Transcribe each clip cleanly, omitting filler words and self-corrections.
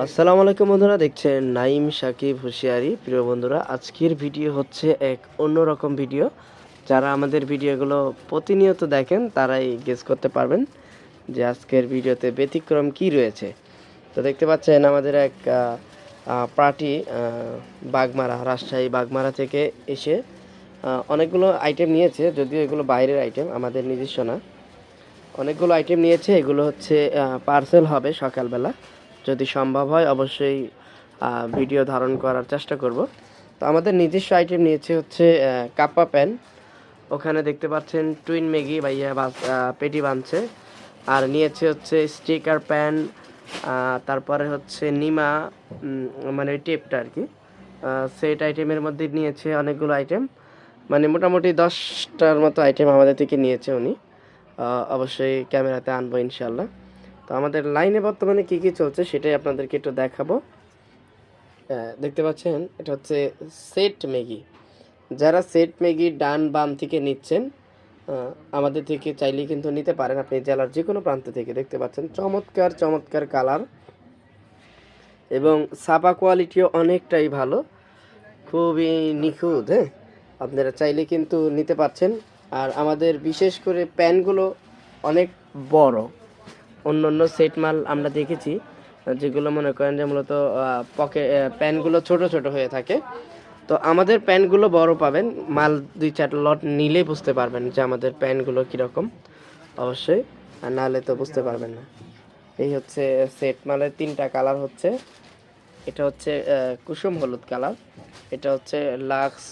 আসসালামু আলাইকুম বন্ধুরা, দেখছেন নাইম সাকিব হুঁশিয়ারি। প্রিয় বন্ধুরা, আজকের ভিডিও হচ্ছে এক অন্যরকম ভিডিও। যারা আমাদের ভিডিওগুলো প্রতিনিয়ত দেখেন তারাই গেস করতে পারবেন যে আজকের ভিডিওতে ব্যতিক্রম কি রয়েছে। তো দেখতে পাচ্ছেন আমাদের এক পার্টি বাগমারা, রাজশাহী বাগমারা থেকে এসে অনেকগুলো আইটেম নিয়েছে, যদিও এগুলো বাইরের আইটেম, আমাদের নিজস্ব না। অনেকগুলো আইটেম নিয়েছে, এগুলো হচ্ছে পার্সেল হবে সকালবেলা। যদি সম্ভব হয় অবশ্যই ভিডিও ধারণ করার চেষ্টা করব। তো আমাদের নিজস্ব আইটেম নিয়েছে হচ্ছে কাপ্পা প্যান। ওখানে দেখতে পাচ্ছেন টুইন ম্যাগি ভাইয়া পেটি বাঁধছে। আর নিয়েছে হচ্ছে স্টিকার প্যান, তারপরে হচ্ছে নিমা, মানে টেপটা আর কি। সেট আইটেমের মধ্যে নিয়েছে অনেকগুলো আইটেম, মানে মোটামুটি 10টার মতো আইটেম আমাদের থেকে নিয়েছে উনি। অবশ্যই ক্যামেরাতে আনবো ইনশাল্লাহ। তো আমাদের লাইনে বর্তমানে কি কি চলছে সেটাই আপনাদেরকে একটু দেখাবো। দেখতে পাচ্ছেন এটা হচ্ছে সেট ম্যাগি। যারা সেট ম্যাগি ডান বাম থেকে নিচ্ছেন আমাদের থেকে চাইলেই কিন্তু নিতে পারেন, আপনি জেলার যে কোনো প্রান্ত থেকে। দেখতে পাচ্ছেন চমৎকার চমৎকার কালার এবং ছাপা কোয়ালিটিও অনেকটাই ভালো, খুবই নিখুঁত। হ্যাঁ, আপনারা চাইলে কিন্তু নিতে পারছেন। আর আমাদের বিশেষ করে প্যানগুলো অনেক বড়। অন্য অন্য সেট মাল আমরা দেখেছি যেগুলো মনে করেন যে মূলত প্যানগুলো ছোট ছোট হয়ে থাকে। তো আমাদের প্যানগুলো বড় পাবেন, মাল 2-4 লট নিলে বুঝতে পারবেন যে আমাদের প্যানগুলো কীরকম অবশ্যই, আর নাহলে তো বুঝতে পারবেন না। এই হচ্ছে সেট মালের 3টা কালার হচ্ছে। এটা হচ্ছে কুসুম হলুদ কালার, এটা হচ্ছে লাক্স,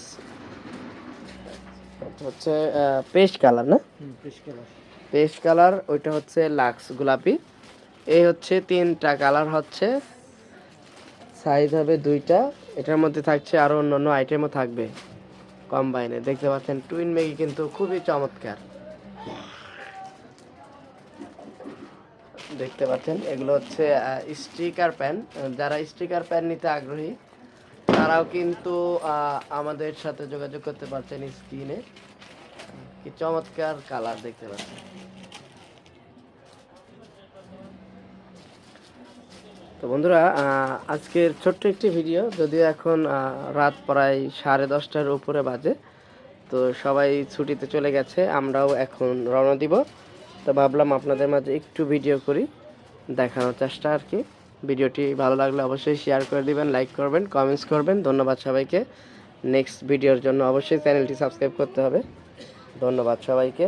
হচ্ছে পেস্ট কালার, না পেস্ট কালার, ওইটা হচ্ছে লাক্স গোলাপি। এই হচ্ছে 3টা কালার হচ্ছে, সাইজ হবে 2টা। এটার মধ্যে থাকছে আরও অন্যান্য আইটেমও থাকবে কম্বাইনে। দেখতে পাচ্ছেন টুইন ম্যাগি কিন্তু খুবই চমৎকার। দেখতে পাচ্ছেন এগুলো হচ্ছে স্টিকার প্যান। যারা স্টিকার প্যান নিতে আগ্রহী তারাও কিন্তু আমাদের সাথে যোগাযোগ করতে পারছেন স্ক্রিনে। কি চমৎকার কালার দেখতে পাচ্ছেন। তো বন্ধুরা, আজকের ছোট্ট একটি ভিডিও, যদিও এখন রাত প্রায় 10:30টার উপরে বাজে। তো সবাই ছুটিতে চলে গেছে, আমরাও এখন রওনা দিব। তো ভাবলাম আপনাদের মাঝে একটু ভিডিও করি, দেখানোর চেষ্টা আর কি। ভিডিওটি ভালো লাগলে অবশ্যই শেয়ার করে দিবেন, লাইক করবেন, কমেন্টস করবেন। ধন্যবাদ সবাইকে। নেক্সট ভিডিওর জন্য অবশ্যই চ্যানেলটি সাবস্ক্রাইব করতে হবে। ধন্যবাদ সবাইকে।